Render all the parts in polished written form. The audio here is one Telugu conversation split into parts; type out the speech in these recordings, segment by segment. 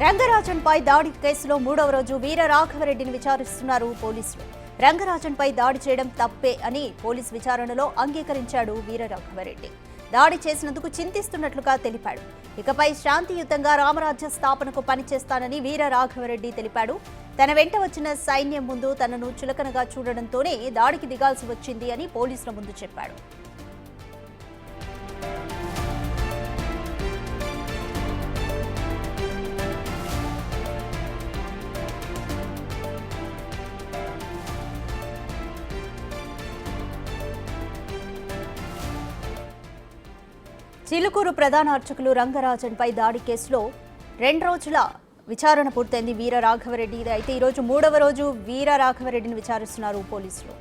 రంగరాజన్పై దాడి కేసులో మూడవ రోజు వీర రాఘవరెడ్డిని విచారిస్తున్నారు పోలీసులు. రంగరాజన్పై దాడి చేయడం తప్పే అని పోలీసు విచారణలో అంగీకరించాడు వీర రాఘవరెడ్డి. దాడి చేసినందుకు చింతిస్తున్నట్లుగా తెలిపాడు. ఇకపై శాంతియుతంగా రామరాజ్య స్థాపనకు పనిచేస్తానని వీర రాఘవరెడ్డి తెలిపాడు. తన వెంట వచ్చిన సైన్యం ముందు తనను చులకనగా చూడడంతోనే దాడికి దిగాల్సి వచ్చింది అని పోలీసుల ముందు చెప్పాడు. చిలుకూరు ప్రధాన అర్చకులు రంగరాజన్పై దాడి కేసులో 2 రోజుల విచారణ పూర్తయింది. వీర రాఘవరెడ్డి అయితే ఈరోజు మూడవ రోజు వీర రాఘవరెడ్డిని విచారిస్తున్నారు పోలీసులు.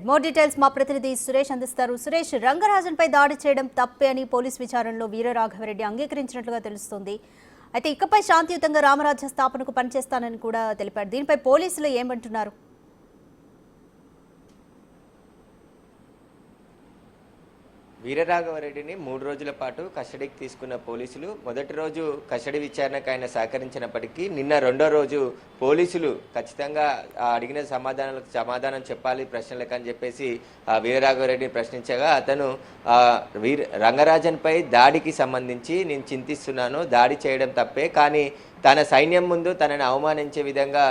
మోర్ డీటెయిల్స్ మా ప్రతినిధి సురేష్ అందిస్తారు. సురేష్, రంగరాజన్పై దాడి చేయడం తప్పే అని పోలీస్ విచారణలో వీర రాఘవరెడ్డి అంగీకరించినట్లుగా తెలుస్తోంది. అయితే ఇకపై శాంతియుతంగా రామరాజ్య స్థాపనకు పనిచేస్తానని కూడా తెలిపాడు. దీనిపై పోలీసులు ఏమంటున్నారు? వీరరాఘవరెడ్డిని 3 రోజుల పాటు కస్టడీకి తీసుకున్న పోలీసులు మొదటి రోజు కస్టడీ విచారణకు ఆయన సహకరించినప్పటికీ నిన్న 2వ రోజు పోలీసులు ఖచ్చితంగా అడిగిన సమాధానం చెప్పాలి ప్రశ్నలకు అని చెప్పేసి వీరరాఘవరెడ్డిని ప్రశ్నించగా అతను రంగరాజన్పై దాడికి సంబంధించి నేను చింతిస్తున్నాను, దాడి చేయడం తప్పే, కానీ తన సైన్యం ముందు తనని అవమానించే విధంగా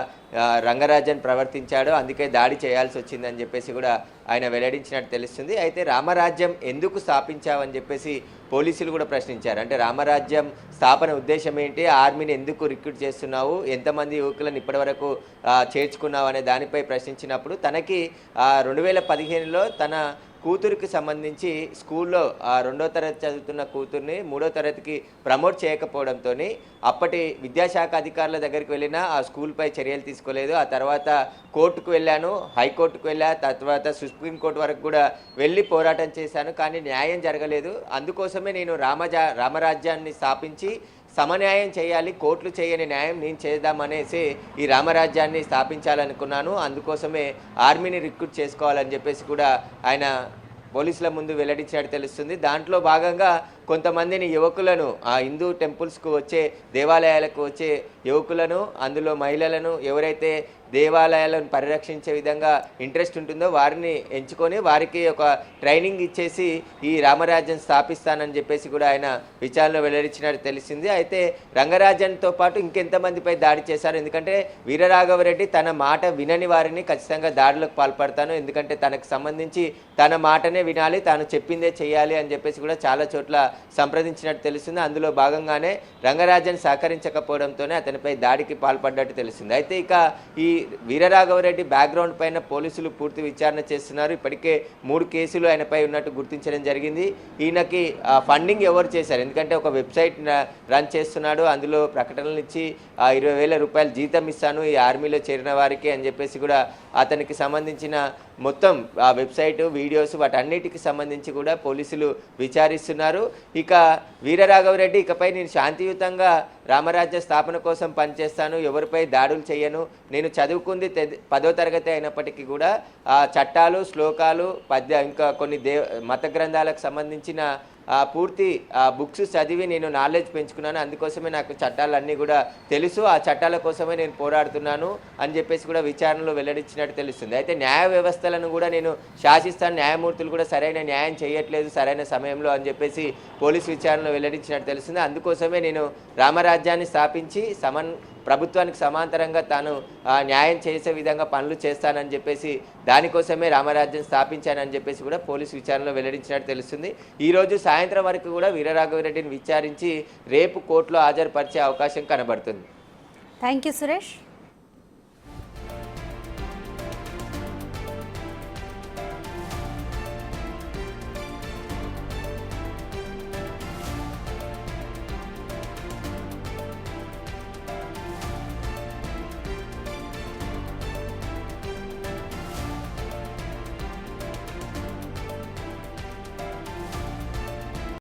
రంగరాజన్ ప్రవర్తించాడు, అందుకే దాడి చేయాల్సి వచ్చిందని చెప్పేసి కూడా ఆయన వెల్లడించినట్టు తెలుస్తుంది. అయితే రామరాజ్యం ఎందుకు స్థాపించావని చెప్పేసి పోలీసులు కూడా ప్రశ్నించారు. అంటే రామరాజ్యం స్థాపన ఉద్దేశం ఏంటి, ఆర్మీని ఎందుకు రిక్రూట్ చేస్తున్నావు, ఎంతమంది యువకులను ఇప్పటివరకు చేర్చుకున్నావు అనే దానిపై ప్రశ్నించినప్పుడు తనకి 2015లో తన కూతురికి సంబంధించి స్కూల్లో 2వ తరగతి చదువుతున్న కూతుర్ని 3వ తరగతికి ప్రమోట్ చేయకపోవడంతో అప్పటి విద్యాశాఖ అధికారుల దగ్గరికి వెళ్ళినా ఆ స్కూల్పై చర్యలు తీసుకోలేదు. ఆ తర్వాత కోర్టుకు వెళ్ళాను, హైకోర్టుకు వెళ్ళా, తర్వాత సుప్రీంకోర్టు వరకు కూడా వెళ్ళి పోరాటం చేశాను, కానీ న్యాయం జరగలేదు. అందుకోసమే నేను రామరాజ్యాన్ని స్థాపించి సమన్యాయం చేయాలి, కోర్టులు చేయని న్యాయం నేను చేద్దామనేసి ఈ రామరాజ్యాన్ని స్థాపించాలనుకున్నాను, అందుకోసమే ఆర్మీని రిక్రూట్ చేసుకోవాలని చెప్పేసి కూడా ఆయన పోలీసుల ముందు వెల్లడించినట్టు తెలుస్తుంది. దాంట్లో భాగంగా కొంతమందిని యువకులను ఆ హిందూ టెంపుల్స్కు వచ్చే దేవాలయాలకు వచ్చే యువకులను, అందులో మహిళలను, ఎవరైతే దేవాలయాలను పరిరక్షించే విధంగా ఇంట్రెస్ట్ ఉంటుందో వారిని ఎంచుకొని వారికి ఒక ట్రైనింగ్ ఇచ్చేసి ఈ రామరాజ్యం స్థాపిస్తానని చెప్పేసి కూడా ఆయన విచారణలో వెల్లడించినట్టు తెలిసింది. అయితే రంగరాజన్తో పాటు ఇంకెంతమందిపై దాడి చేశారు, ఎందుకంటే వీరరాఘవరెడ్డి తన మాట వినని వారిని ఖచ్చితంగా దాడులకు పాల్పడతాను, ఎందుకంటే తనకు సంబంధించి తన మాటనే వినాలి, తాను చెప్పిందే చేయాలి అని చెప్పేసి కూడా చాలా చోట్ల సంప్రదించినట్టు తెలుస్తుంది. అందులో భాగంగానే రంగరాజన్ సహకరించకపోవడంతోనే అతనిపై దాడికి పాల్పడ్డట్టు తెలుస్తుంది. అయితే ఇక ఈ వీరరాఘవరెడ్డి బ్యాక్గ్రౌండ్ పైన పోలీసులు పూర్తి విచారణ చేస్తున్నారు. ఇప్పటికే 3 కేసులు ఆయనపై ఉన్నట్టు గుర్తించడం జరిగింది. ఈయనకి ఫండింగ్ ఎవరు చేశారు, ఎందుకంటే ఒక వెబ్సైట్ రన్ చేస్తున్నాడు, అందులో ప్రకటనలు ఇచ్చి 20,000 రూపాయలు జీతం ఇస్తాను ఈ ఆర్మీలో చేరిన వారికి అని చెప్పేసి కూడా అతనికి సంబంధించిన మొత్తం ఆ వెబ్సైట్ వీడియోస్ వాటన్నిటికి సంబంధించి కూడా పోలీసులు విచారిస్తున్నారు. ఇక వీరరాఘవరెడ్డి ఇకపై నేను శాంతియుతంగా రామరాజ్య స్థాపన కోసం పనిచేస్తాను, ఎవరిపై దాడులు చేయను, నేను చదువుకుంది 10వ తరగతి అయినప్పటికీ కూడా ఆ చట్టాలు, శ్లోకాలు, ఇంకా కొన్ని మత గ్రంథాలకు సంబంధించిన పూర్తి బుక్స్ చదివి నేను నాలెడ్జ్ పెంచుకున్నాను, అందుకోసమే నాకు చట్టాలన్నీ కూడా తెలుసు, ఆ చట్టాల కోసమే నేను పోరాడుతున్నాను అని చెప్పేసి కూడా విచారణలో వెల్లడించినట్టు తెలుస్తుంది. అయితే న్యాయ వ్యవస్థలను కూడా నేను శాసిస్తాను, న్యాయమూర్తులు కూడా సరైన న్యాయం చేయట్లేదు సరైన సమయంలో అని చెప్పేసి పోలీసు విచారణలో వెల్లడించినట్టు తెలుస్తుంది. అందుకోసమే నేను రామరాజ్యాన్ని స్థాపించి ప్రభుత్వానికి సమాంతరంగా తాను న్యాయం చేసే విధంగా పనులు చేస్తానని చెప్పేసి దానికోసమే రామరాజ్యం స్థాపించానని చెప్పేసి కూడా పోలీసు విచారణలో వెల్లడించినట్టు తెలుస్తుంది. ఈరోజు సాయంత్రం వరకు కూడా వీరరాఘవరెడ్డిని విచారించి రేపు కోర్టులో హాజరుపరిచే అవకాశం కనబడుతుంది. Thank you Suresh.